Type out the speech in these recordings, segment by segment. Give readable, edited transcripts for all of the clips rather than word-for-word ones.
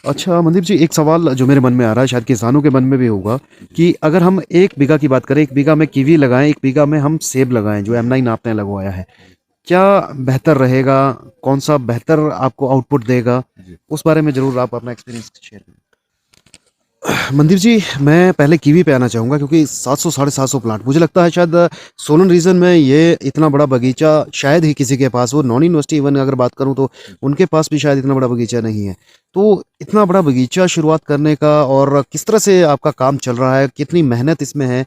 अच्छा मनदीप जी, एक सवाल जो मेरे मन में आ रहा है, शायद किसानों के मन में भी होगा कि अगर हम 1 बीघा की बात करें, 1 बीघा में कीवी लगाएँ, 1 बीघा में हम सेब लगाएँ, जो M9 आपने लगवाया है। क्या बेहतर रहेगा? कौन-सा बेहतर आपको आउटपुट देगा? जी। उस बारे में ज़रूर आप अपना एक्सपीरियंस शेयर करें। मनदीप जी, मैं पहले कीवी पे आना चाहूँगा क्योंकि 700 साढ़े 700 प्लांट मुझे लगता है शायद सोलन रीजन में ये इतना बड़ा बगीचा शायद ही किसी के पास हो। नॉन यूनिवर्सिटी इवन अगर बात करूँ तो उनके पास भी शायद इतना बड़ा बगीचा नहीं है। तो इतना बड़ा बगीचा शुरुआत करने का और किस तरह से आपका काम चल रहा है? कितनी मेहनत इसमें है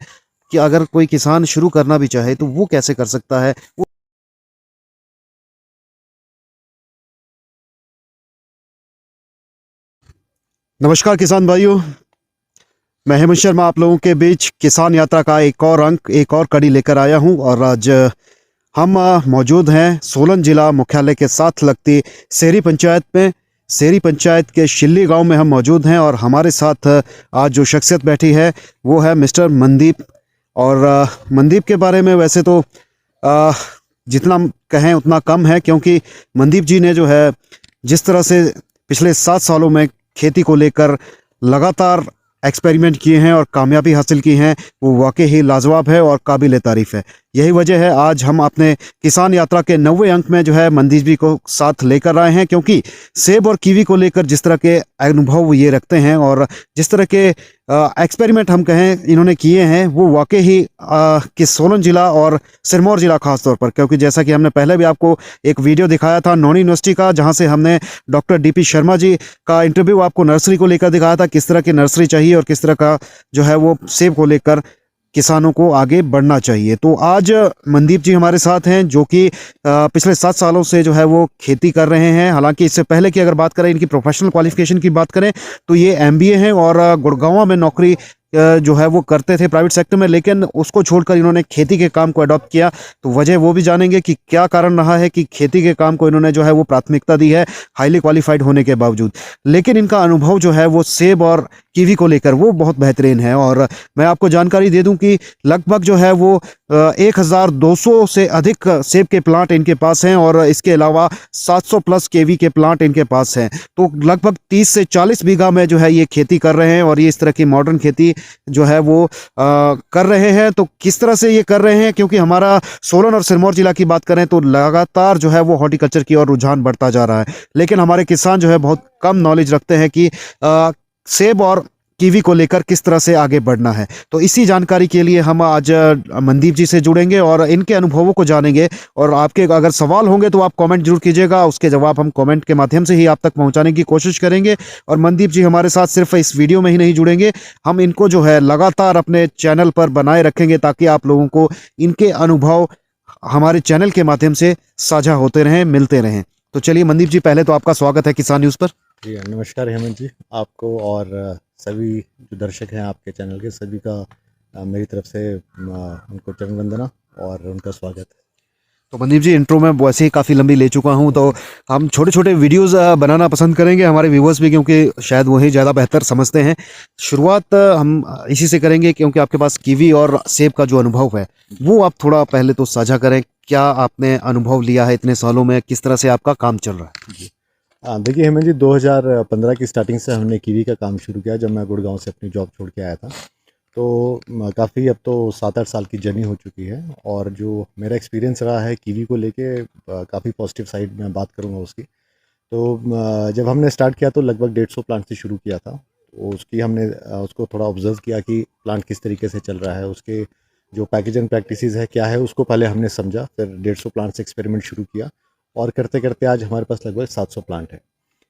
कि अगर कोई किसान शुरू करना भी चाहे तो वो कैसे कर सकता है? वो नमस्कार किसान भाइयों, मैं हेमंत शर्मा आप लोगों के बीच किसान यात्रा का एक और अंक, एक और कड़ी लेकर आया हूँ और आज हम मौजूद हैं सोलन जिला मुख्यालय के साथ लगती सेरी पंचायत में। सेरी पंचायत के शिल्ली गांव में हम मौजूद हैं और हमारे साथ आज जो शख्सियत बैठी है वो है मिस्टर मनदीप। और मनदीप के बारे में वैसे तो अ, जितना कहें उतना कम है, क्योंकि मनदीप जी ने जो है जिस तरह से पिछले 7 सालों में खेती को लेकर लगातार एक्सपेरिमेंट किए हैं और कामयाबी हासिल की हैं, वो वाकई ही लाजवाब है और काबिल तारीफ़ है। यही वजह है आज हम अपने किसान यात्रा के 90वें अंक में जो है मनदीप जी को साथ लेकर आए हैं, क्योंकि सेब और कीवी को लेकर जिस तरह के अनुभव ये रखते हैं और जिस तरह के एक्सपेरिमेंट हम कहें इन्होंने किए हैं, वो वाकई ही कि सोलन ज़िला और सिरमौर ज़िला खास तौर पर, क्योंकि जैसा कि हमने पहले भी आपको एक वीडियो दिखाया था नॉन यूनिवर्सिटी का, जहां से हमने डॉक्टर डीपी शर्मा जी का इंटरव्यू आपको नर्सरी को लेकर दिखाया था, किस तरह की नर्सरी चाहिए और किस तरह का जो है वो सेब को लेकर किसानों को आगे बढ़ना चाहिए। तो आज मनदीप जी हमारे साथ हैं, जो कि पिछले 7 सालों से जो है वो खेती कर रहे हैं। हालांकि इससे पहले की अगर बात करें, इनकी प्रोफेशनल क्वालिफिकेशन की बात करें तो ये एमबीए हैं और गुड़गांव में नौकरी जो है वो करते थे प्राइवेट सेक्टर में, लेकिन उसको छोड़कर इन्होंने खेती के काम को अडॉप्ट किया। तो वजह वो भी जानेंगे कि क्या कारण रहा है कि खेती के काम को इन्होंने जो है वो प्राथमिकता दी है, हाईली क्वालिफाइड होने के बावजूद। लेकिन इनका अनुभव जो है वो सेब और कीवी को लेकर वो बहुत बेहतरीन है। और मैं आपको जानकारी दे दूं कि लगभग जो है वो 1200 से अधिक सेब के प्लांट इनके पास हैं और इसके अलावा 700 प्लस केवी के प्लांट इनके पास हैं। तो लगभग 30 से 40 बीघा में जो है ये खेती कर रहे हैं और ये इस तरह की मॉडर्न खेती जो है वो कर रहे हैं। तो किस तरह से ये कर रहे हैं, क्योंकि हमारा सोलन और सिरमौर जिला की बात करें तो लगातार जो है वो हॉर्टिकल्चर की ओर रुझान बढ़ता जा रहा है, लेकिन हमारे किसान जो है बहुत कम नॉलेज रखते हैं कि सेब और कीवी को लेकर किस तरह से आगे बढ़ना है। तो इसी जानकारी के लिए हम आज मनदीप जी से जुड़ेंगे और इनके अनुभवों को जानेंगे। और आपके अगर सवाल होंगे तो आप कमेंट जरूर कीजिएगा, उसके जवाब हम कमेंट के माध्यम से ही आप तक पहुंचाने की कोशिश करेंगे। और मनदीप जी हमारे साथ सिर्फ इस वीडियो में ही नहीं जुड़ेंगे, हम इनको जो है लगातार अपने चैनल पर बनाए रखेंगे ताकि आप लोगों को इनके अनुभव हमारे चैनल के माध्यम से साझा होते रहें, मिलते रहें। तो चलिए मनदीप जी, पहले तो आपका स्वागत है किसान न्यूज़ पर। जी, नमस्कार हेमंत जी, आपको और सभी जो दर्शक हैं आपके चैनल के सभी का मेरी तरफ से उनको चरण वंदना और उनका स्वागत है। तो मनदीप जी, इंट्रो में वैसे ही काफ़ी लंबी ले चुका हूँ, तो हम छोटे छोटे वीडियोस बनाना पसंद करेंगे हमारे व्यूवर्स भी, क्योंकि शायद वही ज़्यादा बेहतर समझते हैं। शुरुआत हम इसी से करेंगे, क्योंकि आपके पास कीवी और सेब का जो अनुभव है वो आप थोड़ा पहले तो साझा करें। क्या आपने अनुभव लिया है इतने सालों में, किस तरह से आपका काम चल रहा है? जी। देखिए हेमंत जी, 2015 की स्टार्टिंग से हमने कीवी का काम शुरू किया जब मैं गुड़गांव से अपनी जॉब छोड़ के आया था। तो काफ़ी अब तो 7-8 साल की जर्नी हो चुकी है और जो मेरा एक्सपीरियंस रहा है कीवी को लेके काफ़ी पॉजिटिव साइड मैं बात करूँगा उसकी। तो जब हमने स्टार्ट किया तो लगभग 150 प्लांट से शुरू किया था। तो उसकी हमने उसको थोड़ा ऑब्ज़र्व किया कि प्लांट किस तरीके से चल रहा है, उसके जो पैकेज एंड प्रैक्टिसेस है क्या है, उसको पहले हमने समझा, फिर 150 प्लांट से एक्सपेरिमेंट शुरू किया और करते-करते आज हमारे पास लगभग 700 प्लांट है।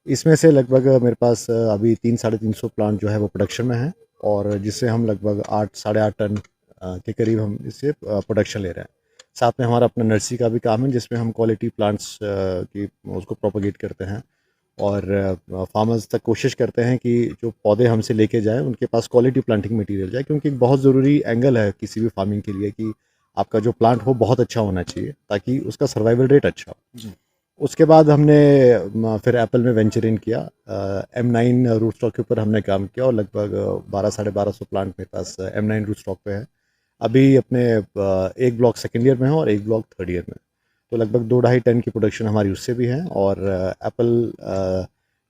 इसमें से लगभग मेरे पास अभी 3 साढ़े 300 प्लांट जो है वो प्रोडक्शन में है और जिससे हम लगभग 8 साढ़े 8 टन के करीब हम इससे प्रोडक्शन ले रहे हैं। साथ में हमारा अपना नर्सरी का भी काम है जिसमें हम क्वालिटी प्लांट्स की उसको प्रोपेगेट करते हैं और फार्मर्स तक कोशिश करते हैं कि जो पौधे हमसे लेके जाएँ उनके पास क्वालिटी प्लांटिंग मटेरियल जाए, क्योंकि एक बहुत ज़रूरी एंगल है किसी भी फार्मिंग के लिए कि आपका जो प्लांट हो बहुत अच्छा होना चाहिए ताकि उसका सर्वाइवल रेट अच्छा हो। जी। उसके बाद हमने फिर एप्पल में वेंचर इन किया, M9 रूट स्टॉक के ऊपर हमने काम किया और लगभग 12 साढ़े 1200 प्लांट मेरे पास M9 रूट स्टॉक पे है। अभी अपने एक ब्लॉक सेकेंड ईयर में है और एक ब्लॉक थर्ड ईयर में। तो लगभग 2 ढाई टन की प्रोडक्शन हमारी उससे भी है और एप्पल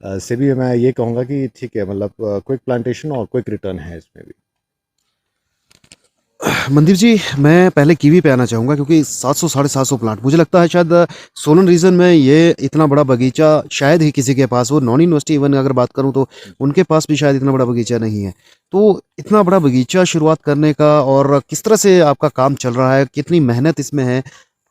से भी मैं ये कहूँगा कि ठीक है, मतलब क्विक प्लांटेशन और क्विक रिटर्न है इसमें भी। मनदीप जी, मैं पहले कीवी पे आना चाहूँगा क्योंकि 700 साढ़े 700 प्लांट मुझे लगता है शायद सोलन रीजन में ये इतना बड़ा बगीचा शायद ही किसी के पास हो। नॉन यूनिवर्सिटी इवन अगर बात करूँ तो उनके पास भी शायद इतना बड़ा बगीचा नहीं है। तो इतना बड़ा बगीचा शुरुआत करने का और किस तरह से आपका काम चल रहा है, कितनी मेहनत इसमें है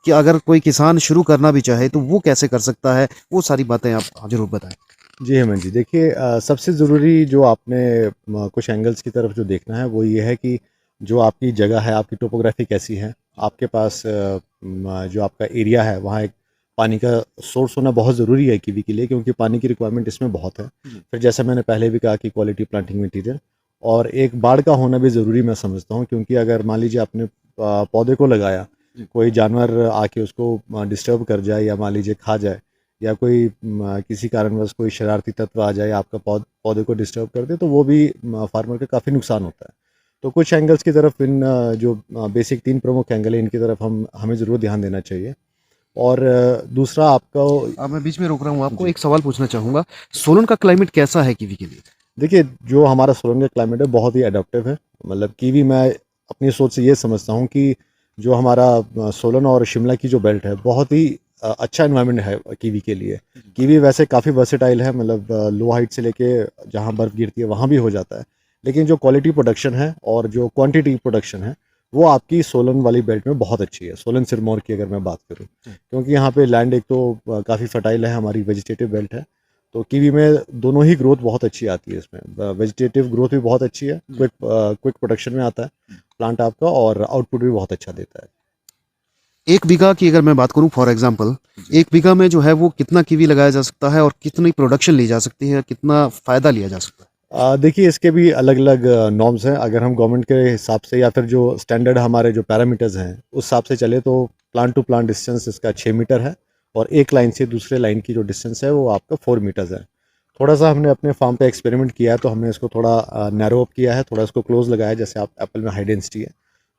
कि अगर कोई किसान शुरू करना भी चाहे तो वो कैसे कर सकता है, वो सारी बातें आप ज़रूर बताएं। जी हेमंत जी, देखिए सबसे ज़रूरी जो आपने कुछ एंगल्स की तरफ जो देखना है वो ये है कि जो आपकी जगह है, आपकी टोपोग्राफी कैसी है, आपके पास जो आपका एरिया है वहाँ एक पानी का सोर्स होना बहुत ज़रूरी है कीवी के लिए, क्योंकि पानी की रिक्वायरमेंट इसमें बहुत है। फिर जैसा मैंने पहले भी कहा कि क्वालिटी प्लांटिंग मटीरियल और एक बाढ़ का होना भी ज़रूरी मैं समझता हूँ, क्योंकि अगर मान लीजिए आपने पौधे को लगाया, कोई जानवर आके उसको डिस्टर्ब कर जाए या मान लीजिए खा जाए, या कोई किसी कारणवश कोई शरारती तत्व आ जाए आपका पौधे को डिस्टर्ब कर दे, तो वो भी फार्मर का काफ़ी नुकसान होता है। तो कुछ एंगल्स की तरफ जो बेसिक 3 प्रमुख एंगल है इनकी तरफ हमें ज़रूर ध्यान देना चाहिए। और दूसरा आपका मैं बीच में रोक रहा हूँ आपको, जी, एक सवाल पूछना चाहूँगा। सोलन का क्लाइमेट कैसा है कीवी के लिए? देखिए जो हमारा सोलन का क्लाइमेट है बहुत ही एडाप्टिव है। मतलब कीवी मैं अपनी सोच से ये समझता हूँ कि जो हमारा सोलन और शिमला की जो बेल्ट है बहुत ही अच्छा एनवायरनमेंट है कीवी के लिए। कीवी वैसे काफ़ी वर्सेटाइल है, मतलब लो हाइट से लेके जहाँ बर्फ़ गिरती है वहाँ भी हो जाता है। लेकिन जो क्वालिटी प्रोडक्शन है और जो क्वांटिटी प्रोडक्शन है वो आपकी सोलन वाली बेल्ट में बहुत अच्छी है, सोलन सिरमौर की अगर मैं बात करूँ। क्योंकि यहाँ पे लैंड एक तो काफ़ी फर्टाइल है, हमारी वेजिटेटिव बेल्ट है, तो कीवी में दोनों ही ग्रोथ बहुत अच्छी आती है इसमें। वेजिटेटिव ग्रोथ भी बहुत अच्छी है, क्विक प्रोडक्शन में आता है प्लांट आपका, और आउटपुट भी बहुत अच्छा देता है। 1 बीघा की अगर मैं बात करूँ फॉर एग्ज़ाम्पल, 1 बीघा में जो है वो कितना कीवी लगाया जा सकता है और कितनी प्रोडक्शन ली जा सकती है, कितना फ़ायदा लिया जा सकता है? देखिए इसके भी अलग-अलग नॉर्म्स हैं। अगर हम गवर्नमेंट के हिसाब से या फिर जो स्टैंडर्ड हमारे जो पैरामीटर्स हैं, उस हिसाब से चले तो प्लांट टू प्लांट डिस्टेंस इसका 6 मीटर है, और एक लाइन से दूसरे लाइन की जो डिस्टेंस है वो आपका 4 मीटर्स है। थोड़ा-सा हमने अपने फार्म पे एक्सपेरिमेंट किया है, तो हमने इसको थोड़ा नैरो अप किया है, थोड़ा इसको क्लोज़ लगाया, जैसे आप एप्पल में हाई डेंसिटी है,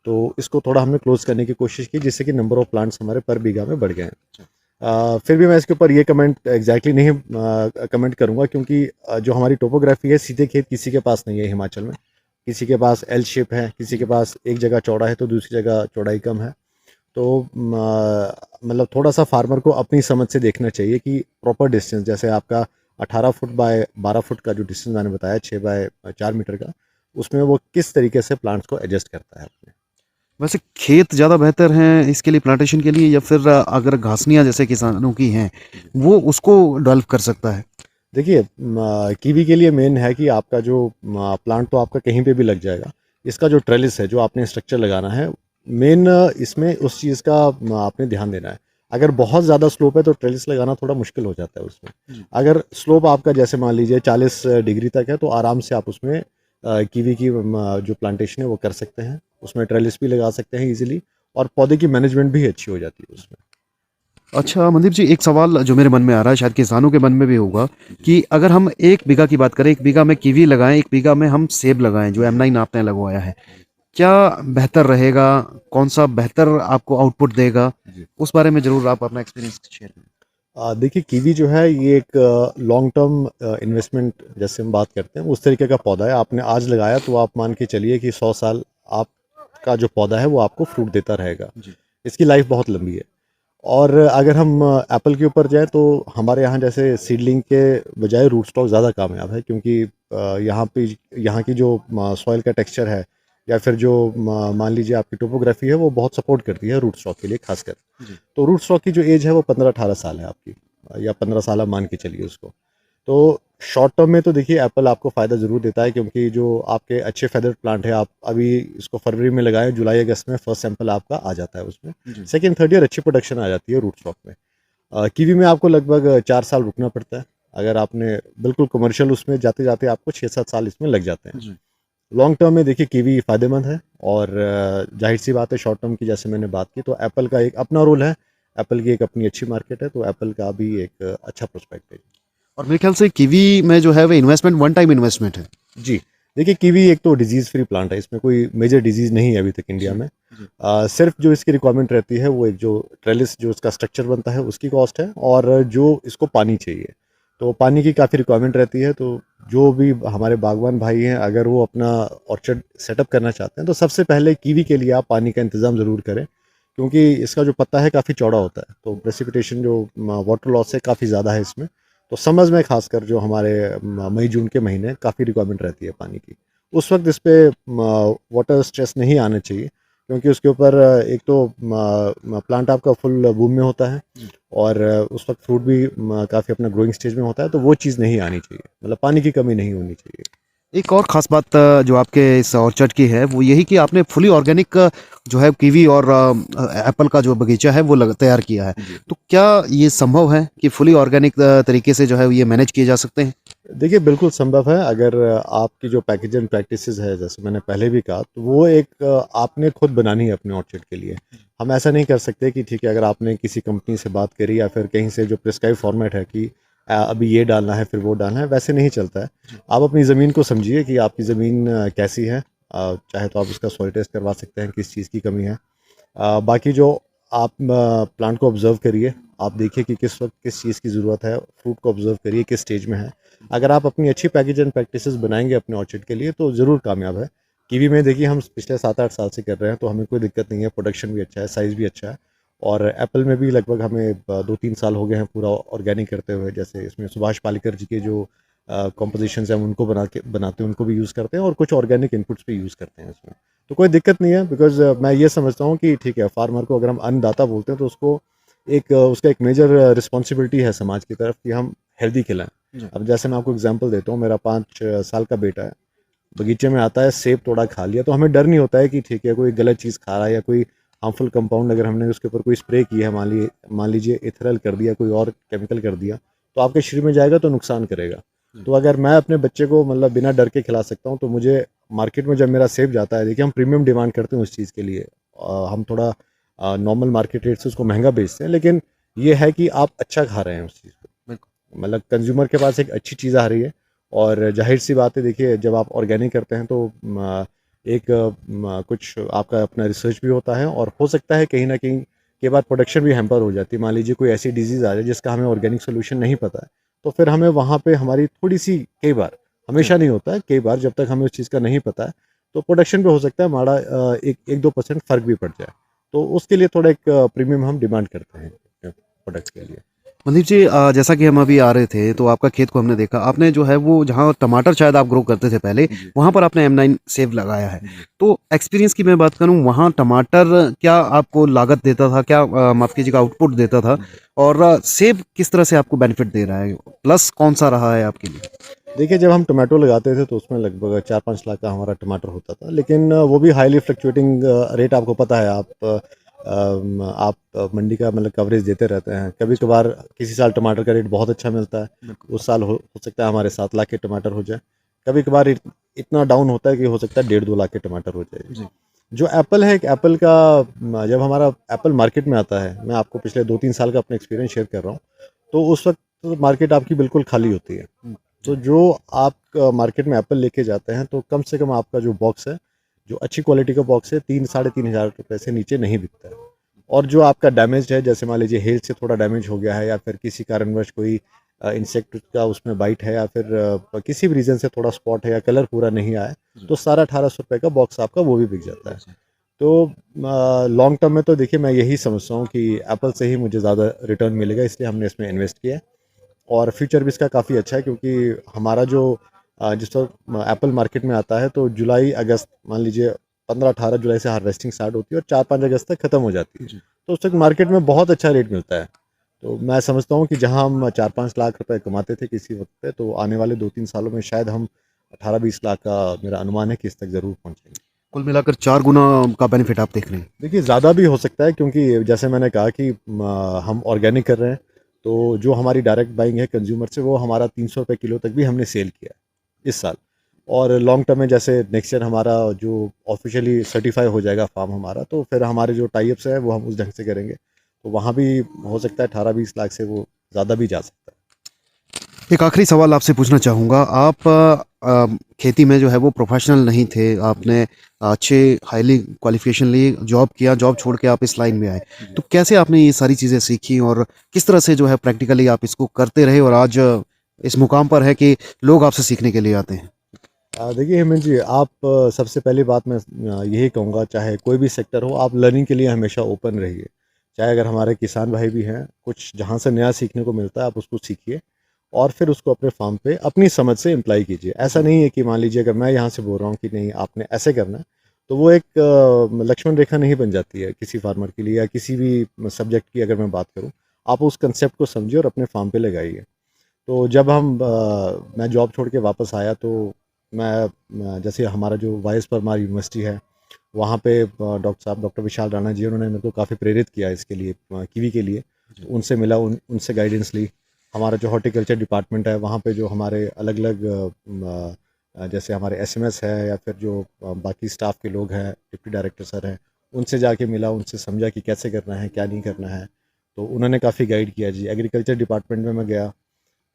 तो इसको थोड़ा हमने क्लोज़ करने की कोशिश की, जिससे कि नंबर ऑफ प्लांट्स हमारे पर बीघा में बढ़ गए हैं। फिर भी मैं इसके ऊपर ये कमेंट एग्जैक्टली नहीं कमेंट करूँगा, क्योंकि जो हमारी टोपोग्राफी है, सीधे खेत किसी के पास नहीं है हिमाचल में। किसी के पास एल शेप है, किसी के पास एक जगह चौड़ा है तो दूसरी जगह चौड़ाई कम है। तो मतलब थोड़ा-सा फार्मर को अपनी समझ से देखना चाहिए कि प्रॉपर डिस्टेंस, जैसे आपका 18 फुट बाय 12 फुट का जो डिस्टेंस मैंने बताया, 6 बाय 4 मीटर का, उसमें वो किस तरीके से प्लांट्स को एडजस्ट करता है अपने। वैसे खेत ज़्यादा बेहतर हैं इसके लिए प्लांटेशन के लिए या फिर अगर घासनियाँ जैसे किसानों की हैं, वो उसको डेवलप कर सकता है? देखिए कीवी के लिए मेन है कि आपका जो प्लांट तो आपका कहीं पे भी लग जाएगा। इसका जो ट्रेलिस है, जो आपने स्ट्रक्चर लगाना है, मेन इसमें उस चीज़ का आपने ध्यान देना है। अगर बहुत ज़्यादा स्लोप है तो ट्रेलिस लगाना थोड़ा मुश्किल हो जाता है उसमें। अगर स्लोप आपका जैसे मान लीजिए 40 डिग्री तक है, तो आराम से आप उसमें कीवी की जो प्लांटेशन है वो कर सकते हैं। उसमें ट्रेलिस भी लगा सकते हैं ईज़िली, और पौधे की मैनेजमेंट भी अच्छी हो जाती है उसमें। अच्छा मनदीप जी, एक सवाल जो मेरे मन में आ रहा है, शायद किसानों के मन में भी होगा कि अगर हम 1 बीघा की बात करें, 1 बीघा में कीवी लगाएँ, 1 बीघा में हम सेब लगाएँ, जो M9 आपने लगवाया है। क्या बेहतर रहेगा? कौन-सा बेहतर आपको आउटपुट देगा? जी। उस बारे में ज़रूर आप अपना एक्सपीरियंस शेयर करें। देखिए कीवी जो है ये एक लॉन्ग टर्म इन्वेस्टमेंट जैसे हम बात करते हैं, उस तरीके का पौधा है। आपने आज लगाया तो आप मान के चलिए कि 100 साल आपका जो पौधा है वो आपको फ्रूट देता रहेगा। जी। इसकी लाइफ बहुत लंबी है। और अगर हम एप्पल के ऊपर जाएँ, तो हमारे यहाँ जैसे सीडलिंग के बजाय रूट स्टॉक ज़्यादा कामयाब है, क्योंकि यहाँ पे यहाँ की जो सॉइल का टेक्सचर है, या फिर जो मान लीजिए आपकी टोपोग्राफी है, वो बहुत सपोर्ट करती है रूट स्टॉक के लिए खासकर। जी। तो रूट स्टॉक की जो एज है वो 15-18 साल है आपकी, या 15 साल आप मान के चलिए उसको। तो शॉर्ट टर्म में तो देखिए एप्पल आपको फ़ायदा ज़रूर देता है, क्योंकि जो आपके अच्छे फेदर प्लांट है, आप अभी इसको फरवरी में लगाएं, जुलाई अगस्त में फर्स्ट सैंपल आपका आ जाता है उसमें। जी। सेकंड थर्ड ईयर अच्छी प्रोडक्शन आ जाती है रूट स्टॉक में। कीवी में आपको लगभग 4 साल रुकना पड़ता है। अगर आपने बिल्कुल कमर्शियल उसमें जाते-जाते आपको 6-7 साल इसमें लग जाते हैं। जी। लॉन्ग टर्म में देखिए कीवी फ़ायदेमंद है, और ज़ाहिर-सी बात है शॉर्ट टर्म की जैसे मैंने बात की, तो एप्पल का एक अपना रोल है, एप्पल की एक अपनी अच्छी मार्केट है, तो एप्पल का भी एक अच्छा प्रोस्पेक्ट है। और मेरे ख्याल से कीवी में जो है वो इन्वेस्टमेंट वन टाइम इन्वेस्टमेंट है। जी, देखिए कीवी एक तो डिज़ीज़ फ्री प्लांट है, इसमें कोई मेजर डिज़ीज़ नहीं है अभी तक इंडिया जी। में। जी। सिर्फ़ जो इसकी रिक्वायरमेंट रहती है वो एक जो ट्रेलिस जो इसका स्ट्रक्चर बनता है उसकी कॉस्ट है, और जो इसको पानी चाहिए। तो पानी की काफ़ी रिक्वायरमेंट रहती है। तो जो भी हमारे बागवान भाई हैं, अगर वो अपना ऑर्चर्ड सेटअप करना चाहते हैं तो सबसे पहले कीवी के लिए आप पानी का इंतज़ाम ज़रूर करें, क्योंकि इसका जो पत्ता है काफ़ी चौड़ा होता है, तो प्रेसिपिटेशन जो वाटर लॉस है काफ़ी ज़्यादा है इसमें। तो समर्स में खासकर जो हमारे मई जून के महीने काफ़ी रिक्वायरमेंट रहती है पानी की, उस वक्त इस पे वाटर स्ट्रेस नहीं आना चाहिए, क्योंकि उसके ऊपर एक तो प्लांट आपका फुल बूम में होता है और उस वक्त फ्रूट भी काफ़ी अपना ग्रोइंग स्टेज में होता है, तो वो चीज़ नहीं आनी चाहिए, मतलब पानी की कमी नहीं होनी चाहिए। एक और ख़ास बात जो आपके इस ऑर्चर्ड की है वो यही कि आपने फुली ऑर्गेनिक जो है कीवी और एप्पल का जो बगीचा है वो तैयार किया है। जी। तो क्या ये संभव है कि फुली ऑर्गेनिक तरीके से जो है ये मैनेज किए जा सकते हैं? देखिए, बिल्कुल संभव है। अगर आपकी जो पैकेज एंड प्रैक्टिसेस है, जैसे मैंने पहले भी कहा, तो वो एक आपने खुद बनानी है अपने ऑर्चर्ड के लिए। हम ऐसा नहीं कर सकते कि ठीक है, अगर आपने किसी कंपनी से बात करी या फिर कहीं से जो प्रिस्क्राइब फॉर्मेट है कि अभी ये डालना है, फिर वो डालना है, वैसे नहीं चलता है। आप अपनी ज़मीन को समझिए कि आपकी ज़मीन कैसी है। चाहे तो आप उसका सॉइल टेस्ट करवा सकते हैं, किस चीज़ की कमी है। बाकी जो आप प्लांट को ऑब्ज़र्व करिए, आप देखिए कि किस वक़्त किस चीज़ की ज़रूरत है, फ्रूट को ऑब्ज़र्व करिए किस स्टेज में है। अगर आप अपनी अच्छी पैकेज एंड प्रैक्टिसेस बनाएँगे अपने ऑर्चिड के लिए, तो ज़रूर कामयाब है। कीवी में देखिए हम पिछले 7-8 साल से कर रहे हैं, तो हमें कोई दिक्कत नहीं है, प्रोडक्शन भी अच्छा है, साइज़ भी अच्छा है। और एप्पल में भी लगभग हमें 2-3 साल हो गए हैं पूरा ऑर्गेनिक करते हुए। जैसे इसमें सुभाष पालेकर जी के जो कंपोज़िशंस हैं, हम उनको बनाते हैं, उनको भी यूज़ करते हैं और कुछ ऑर्गेनिक इनपुट्स भी यूज़ करते हैं इसमें। तो कोई दिक्कत नहीं है, बिकॉज़ मैं ये समझता हूँ कि ठीक है, फार्मर को अगर हम अन्नदाता बोलते हैं, तो उसको एक उसका एक मेजर रिस्पॉन्सिबिलिटी है समाज की तरफ कि हम हेल्दी खिलाएँ। अब जैसे मैं आपको एग्जांपल देता हूँ, मेरा 5 साल का बेटा है, बगीचे में आता है, सेब तोड़ा खा लिया, तो हमें डर नहीं होता है कि ठीक है, कोई गलत चीज़ खा रहा है या कोई हार्मफुल कंपाउंड अगर हमने उसके ऊपर कोई स्प्रे किया है, मान लीजिए इथेनॉल कर दिया, कोई और केमिकल कर दिया, तो आपके शरीर में जाएगा तो नुकसान करेगा। तो अगर मैं अपने बच्चे को मतलब बिना डर के खिला सकता हूँ, तो मुझे मार्केट में जब मेरा सेब जाता है, देखिए हम प्रीमियम डिमांड करते हैं उस चीज़ के लिए। हम थोड़ा नॉर्मल मार्केट रेट से उसको महँगा बेचते हैं, लेकिन ये है कि आप अच्छा खा रहे हैं उस चीज़ को। मतलब कंज़्यूमर के पास एक अच्छी चीज़ आ रही है। और ज़ाहिर-सी बात है, देखिए जब आप ऑर्गेनिक करते हैं तो एक कुछ आपका अपना रिसर्च भी होता है और हो सकता है कहीं न कहीं के बाद प्रोडक्शन भी हैम्पर हो जाती है। मान लीजिए कोई ऐसी डिज़ीज़ आ जाए जिसका हमें ऑर्गेनिक सॉल्यूशन नहीं पता है, तो फिर हमें वहाँ पे हमारी थोड़ी-सी, कई बार, हमेशा नहीं होता है, कई बार जब तक हमें उस चीज़ का नहीं पता है, तो प्रोडक्शन पे हो सकता है हमारा 1-2% फ़र्क भी पड़ जाए। तो उसके लिए थोड़ा एक प्रीमियम हम डिमांड करते हैं प्रोडक्ट्स के लिए। मनदीप जी, जैसा कि हम अभी आ रहे थे तो आपका खेत को हमने देखा, आपने जो है वो जहाँ टमाटर शायद आप ग्रो करते थे पहले, जी। वहाँ पर आपने M9 सेव लगाया है। जी। तो एक्सपीरियंस की मैं बात करूँ, वहाँ टमाटर क्या आपको लागत देता था, क्या माफ़ कीजिएगा आउटपुट देता था, और सेब किस तरह से आपको बेनिफिट दे रहा है, प्लस कौन सा रहा है आपके लिए? देखिए, जब हम टोमेटो लगाते थे तो उसमें लगभग 4-5 लाख का हमारा टमाटर होता था, लेकिन वो भी हाईली फ्लक्चुएटिंग रेट, आपको पता है। आप मंडी का मतलब कवरेज देते रहते हैं। कभी-कभार किसी साल टमाटर का रेट बहुत अच्छा मिलता है, उस साल हो सकता है हमारे 7 लाख के टमाटर हो जाए। कभी-कभार इतना डाउन होता है कि हो सकता है 1.5-2 लाख के टमाटर हो जाए। जी। जो एप्पल है, एक एप्पल का जब हमारा एप्पल मार्केट में आता है, मैं आपको पिछले 2-3 साल का अपना एक्सपीरियंस शेयर कर रहा हूँ, तो उस वक़्त मार्केट आपकी बिल्कुल खाली होती है। तो जो आप मार्केट में एप्पल लेके जाते हैं, तो कम से कम आपका जो बॉक्स है, जो अच्छी क्वालिटी का बॉक्स है, 3 साढ़े 3 हज़ार रुपये से नीचे नहीं बिकता है। और जो आपका डैमेज्ड है, जैसे मान लीजिए हेल से थोड़ा डैमेज हो गया है या फिर किसी कारणवश कोई इंसेक्ट का उसमें बाइट है या फिर किसी भी रीज़न से थोड़ा स्पॉट है या कलर पूरा नहीं आया है, तो सारा 1800 रुपये का बॉक्स आपका वो भी बिक जाता है। तो लॉन्ग टर्म में तो देखिए मैं यही समझता हूँ कि एप्पल से ही मुझे ज़्यादा रिटर्न मिलेगा, इसलिए हमने इसमें इन्वेस्ट किया है। और फ्यूचर भी इसका काफ़ी अच्छा है, क्योंकि हमारा जो जिस वक्त एप्पल मार्केट में आता है, तो जुलाई अगस्त, मान लीजिए 15-18 जुलाई से हार्वेस्टिंग स्टार्ट होती है और 4-5 अगस्त तक ख़त्म हो जाती है। जी। तो उस वक्त मार्केट में बहुत अच्छा रेट मिलता है। तो मैं समझता हूँ कि जहाँ हम 4-5 लाख रुपए कमाते थे किसी वक्त पे, तो आने वाले 2-3 सालों में शायद हम 18-20 लाख का, मेरा अनुमान है कि इस तक ज़रूर पहुँचेंगे। कुल मिलाकर 4 गुना का बेनिफिट आप देख रहे हैं। देखिए, ज़्यादा भी हो सकता है, क्योंकि जैसे मैंने कहा कि हम ऑर्गेनिक कर रहे हैं, तो जो हमारी डायरेक्ट बाइंग है कंज्यूमर से, वो हमारा 300 रुपये किलो तक भी हमने सेल किया है इस साल। और लॉन्ग टर्म में जैसे नेक्स्ट ईयर हमारा जो ऑफिशियली सर्टिफाई हो जाएगा फार्म हमारा, तो फिर हमारे जो टाई अप्स हैं वो हम उस ढंग से करेंगे, तो वहाँ भी हो सकता है 18-20 लाख से वो ज़्यादा भी जा सकता है। एक आखिरी सवाल आपसे पूछना चाहूँगा, आप खेती में जो है वो प्रोफेशनल नहीं थे, आपने अच्छे हाईली क्वालिफिकेशन ली, जॉब किया, जॉब छोड़ के आप इस लाइन में आए। तो कैसे आपने ये सारी चीज़ें सीखी और किस तरह से जो है प्रैक्टिकली आप इसको करते रहे और आज इस मुकाम पर है कि लोग आपसे सीखने के लिए आते हैं? देखिए हेमंत जी, आप सबसे पहली बात मैं यही कहूँगा, चाहे कोई भी सेक्टर हो, आप लर्निंग के लिए हमेशा ओपन रहिए। चाहे अगर हमारे किसान भाई भी हैं, कुछ जहाँ से नया सीखने को मिलता है आप उसको सीखिए और फिर उसको अपने फार्म पे अपनी समझ से इम्प्लाई कीजिए। ऐसा नहीं है कि मान लीजिए अगर मैं यहाँ से बोल रहा हूँ कि नहीं आपने ऐसे करना है, तो वो एक लक्ष्मण रेखा नहीं बन जाती है किसी फार्मर के लिए, या किसी भी सब्जेक्ट की अगर मैं बात करूँ। आप उस कंसेप्ट को समझिए और अपने फार्म पे लगाइए। तो जब मैं जॉब छोड़ के वापस आया, तो जैसे हमारा जो वाइस परमार यूनिवर्सिटी है, वहाँ पे डॉक्टर साहब, डॉक्टर विशाल राणा जी, उन्होंने मेरे को काफ़ी प्रेरित किया इसके लिए, कीवी के लिए। तो उनसे मिला, उनसे गाइडेंस ली। हमारा जो हॉर्टिकल्चर डिपार्टमेंट है, वहाँ पे जो हमारे अलग अलग जैसे हमारे एसएमएस है, या फिर जो बाकी स्टाफ के लोग हैं, डिप्टी डायरेक्टर सर हैं, उनसे जाके मिला, उनसे समझा कि कैसे करना है, क्या नहीं करना है। तो उन्होंने काफ़ी गाइड किया जी। एग्रीकल्चर डिपार्टमेंट में मैं गया,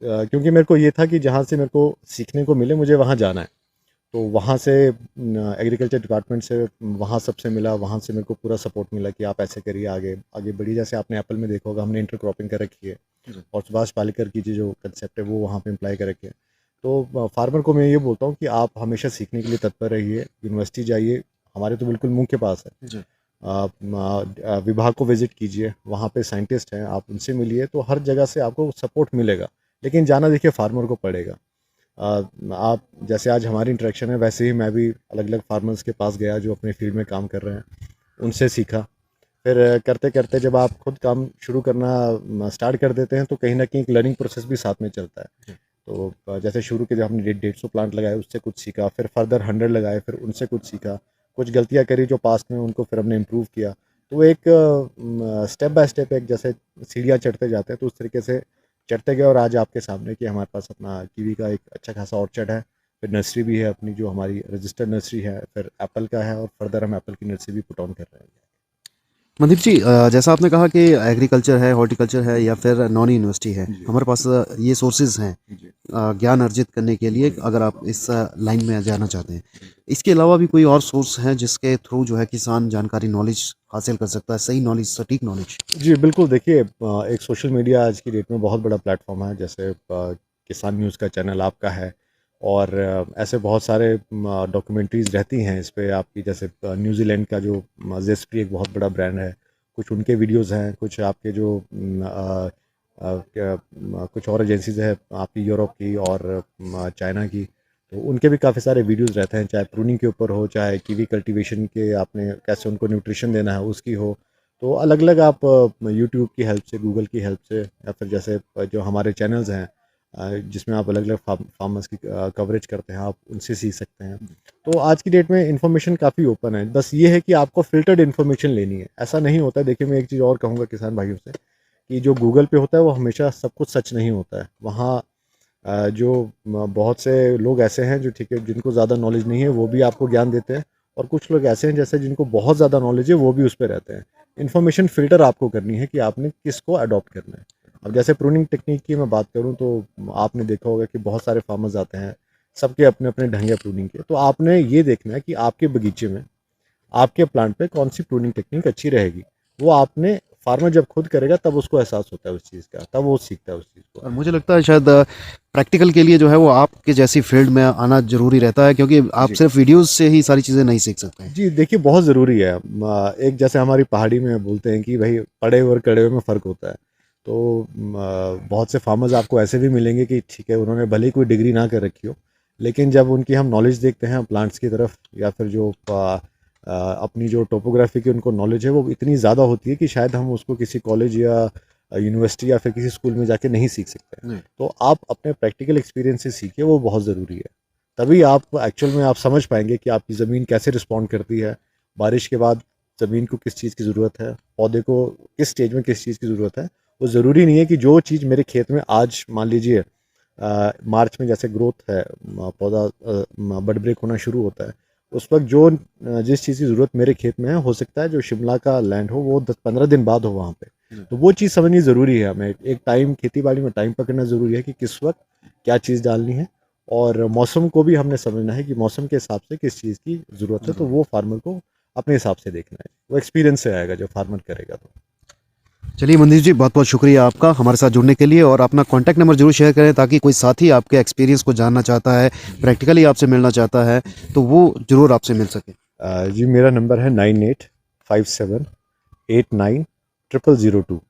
क्योंकि मेरे को ये था कि जहाँ से मेरे को सीखने को मिले मुझे वहाँ जाना है। तो वहाँ से एग्रीकल्चर डिपार्टमेंट से वहाँ सबसे मिला, वहाँ से मेरे को पूरा सपोर्ट मिला कि आप ऐसे करिए, आगे आगे बढ़िए। जैसे आपने एप्पल में देखा होगा, हमने इंटर क्रॉपिंग कर रखी है, और सुभाष पालेकर की जो कंसेप्ट है वो वहाँ पे अप्लाई कर रखे हैं। तो फार्मर को मैं ये बोलता हूँ कि आप हमेशा सीखने के लिए तत्पर रहिए, यूनिवर्सिटी जाइए, हमारे तो बिल्कुल मुंह के पास है। आप विभाग को विज़िट कीजिए, वहाँ पे साइंटिस्ट हैं, आप उनसे मिलिए, तो हर जगह से आपको सपोर्ट मिलेगा। लेकिन जाना देखिए फार्मर को पड़ेगा। आप जैसे आज हमारी इंटरेक्शन है, वैसे ही मैं भी अलग अलग फार्मर्स के पास गया जो अपने फील्ड में काम कर रहे हैं, उनसे सीखा। फिर करते करते जब आप खुद काम शुरू करना स्टार्ट कर देते हैं, तो कहीं ना कहीं एक लर्निंग प्रोसेस भी साथ में चलता है। तो जैसे शुरू के जब हमने 150 प्लांट लगाए, उससे कुछ सीखा, फिर फर्दर 100 लगाए, फिर उनसे कुछ सीखा, कुछ गलतियाँ करी जो पास्ट में, उनको फिर हमने इम्प्रूव किया। तो एक स्टेप बाय स्टेप, एक जैसे सीढ़ियाँ चढ़ते जाते हैं, तो उस तरीके से चढ़ते गए, और आज आपके सामने कि हमारे पास अपना कीवी का एक अच्छा खासा ऑर्चर्ड है। फिर नर्सरी भी है अपनी, जो हमारी रजिस्टर्ड नर्सरी है, फिर एप्पल का है, और फर्दर हम एप्पल की नर्सरी भी पुट ऑन कर रहे हैं। मनदीप जी, जैसा आपने कहा कि एग्रीकल्चर है, हॉर्टिकल्चर है या फिर नॉन यूनिवर्सिटी है, जी हमारे पास ये सोर्सेज हैं जी ज्ञान अर्जित करने के लिए, अगर आप इस लाइन में जाना चाहते हैं। इसके अलावा भी कोई और सोर्स हैं जिसके थ्रू जो है किसान जानकारी, नॉलेज हासिल कर सकता है, सही नॉलेज, सटीक नॉलेज? जी, बिल्कुल। देखिए, एक सोशल मीडिया आज की डेट में बहुत बड़ा प्लेटफॉर्म है। जैसे किसान न्यूज़ का चैनल आपका है, और ऐसे बहुत सारे डॉक्यूमेंट्रीज़ रहती हैं इस पे आपकी। जैसे न्यूज़ीलैंड का जो ज़ेस्प्री एक बहुत बड़ा ब्रांड है, कुछ उनके वीडियोज़ हैं, कुछ आपके जो कुछ और एजेंसीज़ हैं आपकी यूरोप की और चाइना की, तो उनके भी काफ़ी सारे वीडियोज़ रहते हैं, चाहे प्रूनिंग के ऊपर हो, चाहे कीवी कल्टीवेशन के, आपने कैसे उनको न्यूट्रिशन देना है उसकी हो। तो अलग-अलग आप यूट्यूब की हेल्प से, गूगल की हेल्प से, या फिर जैसे जो हमारे चैनल्स हैं जिसमें आप अलग-अलग फार्मर्स की कवरेज करते हैं, आप उनसे सीख सकते हैं। तो आज की डेट में इन्फॉर्मेशन काफ़ी ओपन है, बस ये है कि आपको फ़िल्टर्ड इन्फॉर्मेशन लेनी है। ऐसा नहीं होता है, देखिए मैं एक चीज़ और कहूँगा किसान भाइयों से, कि जो गूगल पे होता है वो हमेशा सब कुछ सच नहीं होता है। वहाँ जो बहुत से लोग ऐसे हैं जो, ठीक है, जिनको ज़्यादा नॉलेज नहीं है, वो भी आपको ज्ञान देते हैं, और कुछ लोग ऐसे हैं जैसे जिनको बहुत ज़्यादा नॉलेज है, वो भी उस पे रहते हैं। इन्फॉर्मेशन फ़िल्टर आपको करनी है कि आपने किसको अडॉप्ट करना है। अब जैसे प्रूनिंग टेक्निक की मैं बात करूँ, तो आपने देखा होगा कि बहुत सारे फार्मर्स आते हैं, सबके अपने-अपने ढंग है प्रूनिंग के। तो आपने ये देखना है कि आपके बगीचे में, आपके प्लांट पे कौन-सी प्रूनिंग टेक्निक अच्छी रहेगी। वो आपने, फार्मर जब खुद करेगा तब उसको एहसास होता है उस चीज़ का, तब वो सीखता है उस चीज़ को। और मुझे लगता है शायद प्रैक्टिकल के लिए जो है वो आपके जैसी फील्ड में आना ज़रूरी रहता है, क्योंकि आप जी। सिर्फ वीडियोज़ से ही सारी चीज़ें नहीं सीख सकते हैं। जी, देखिए बहुत ज़रूरी है। एक जैसे हमारी पहाड़ी में बोलते हैं कि भई पढ़े हुए और कड़े हुए में फ़र्क होता है। तो बहुत से फार्मर्स आपको ऐसे भी मिलेंगे कि ठीक है, उन्होंने भले ही कोई डिग्री ना कर रखी हो, लेकिन जब उनकी हम नॉलेज देखते हैं प्लांट्स की तरफ, या फिर जो अपनी जो टोपोग्राफ़ी की उनको नॉलेज है, वो इतनी ज़्यादा होती है कि शायद हम उसको किसी कॉलेज या यूनिवर्सिटी या फिर किसी स्कूल में जाके नहीं सीख सकते हैं। नहीं। तो आप अपने प्रैक्टिकल एक्सपीरियंस से सीखिए, वो बहुत ज़रूरी है। तभी आप एक्चुअल में आप समझ पाएँगे कि आपकी ज़मीन कैसे रिस्पॉन्ड करती है, बारिश के बाद ज़मीन को किस चीज़ की ज़रूरत है, पौधे को किस स्टेज में किस चीज़ की ज़रूरत है। वो ज़रूरी नहीं है कि जो चीज़ मेरे खेत में आज मान लीजिए मार्च में जैसे ग्रोथ है, पौधा बड ब्रेक होना शुरू होता है, उस वक़्त जो जिस चीज़ की ज़रूरत मेरे खेत में है, हो सकता है जो शिमला का लैंड हो वो 10-15 दिन बाद हो वहाँ पे। तो वो चीज़ समझनी ज़रूरी है हमें। एक टाइम, खेती-बाड़ी में टाइम पकड़ना ज़रूरी है कि किस वक़्त क्या चीज़ डालनी है, और मौसम को भी हमने समझना है कि मौसम के हिसाब से किस चीज़ की ज़रूरत है, तो वो फार्मर को अपने हिसाब से देखना है। वो एक्सपीरियंस से आएगा जो फार्मर करेगा तो। चलिए मनदीप जी, बहुत बहुत शुक्रिया आपका हमारे साथ जुड़ने के लिए, और अपना कॉन्टैक्ट नंबर जरूर शेयर करें ताकि कोई साथी आपके एक्सपीरियंस को जानना चाहता है, प्रैक्टिकली आपसे मिलना चाहता है, तो वो ज़रूर आपसे मिल सके। जी मेरा नंबर है 9857890002।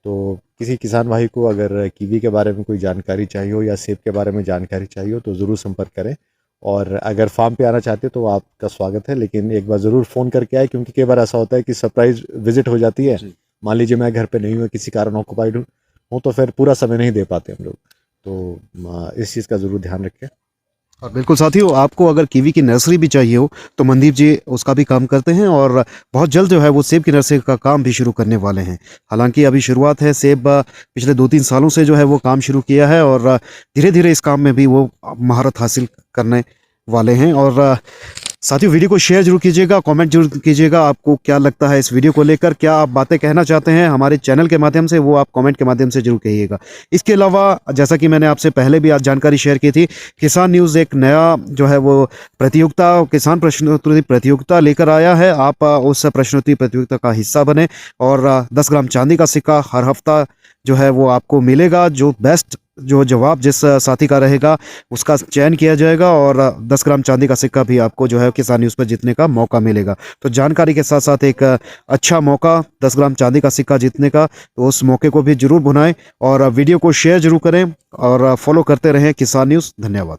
तो किसी किसान भाई को अगर कीवी के बारे में कोई जानकारी चाहिए हो या सेब के बारे में जानकारी चाहिए हो तो ज़रूर संपर्क करें। और अगर फार्म पे आना चाहते हो तो आपका स्वागत है, लेकिन एक बार ज़रूर फ़ोन करके आए, क्योंकि कई बार ऐसा होता है कि सरप्राइज़ विज़िट हो जाती है। जी। मान लीजिए मैं घर पे नहीं हूँ, किसी कारण ऑक्यूपाइड हूँ तो फिर पूरा समय नहीं दे पाते हम लोग। तो इस चीज़ का ज़रूर ध्यान रखें। और बिल्कुल साथियों, आपको अगर कीवी की नर्सरी भी चाहिए हो तो मनदीप जी उसका भी काम करते हैं, और बहुत जल्द जो है वो सेब की नर्सरी का काम भी शुरू करने वाले हैं। हालांकि अभी शुरुआत है, सेब पिछले 2-3 सालों से जो है वो काम शुरू किया है, और धीरे धीरे इस काम में भी वो महारत हासिल करने वाले हैं। और साथियों, वीडियो को शेयर जरूर कीजिएगा, कमेंट जरूर कीजिएगा, आपको क्या लगता है इस वीडियो को लेकर, क्या आप बातें कहना चाहते हैं हमारे चैनल के माध्यम से, वो आप कमेंट के माध्यम से जरूर कहिएगा। इसके अलावा जैसा कि मैंने आपसे पहले भी आज जानकारी शेयर की थी, किसान न्यूज़ एक नया जो है वो प्रतियोगिता, किसान प्रश्नोत्तरी प्रतियोगिता लेकर आया है। आप उस प्रश्नोत्तरी प्रतियोगिता का हिस्सा बने, और 10 ग्राम चांदी का सिक्का हर हफ्ता जो है वो आपको मिलेगा। जो बेस्ट जो जवाब जिस साथी का रहेगा उसका चयन किया जाएगा, और 10 ग्राम चांदी का सिक्का भी आपको जो है किसान न्यूज़ पर जीतने का मौका मिलेगा। तो जानकारी के साथ साथ एक अच्छा मौका 10 ग्राम चांदी का सिक्का जीतने का, तो उस मौके को भी जरूर भुनाएं, और वीडियो को शेयर जरूर करें, और फॉलो करते रहें किसान न्यूज़। धन्यवाद।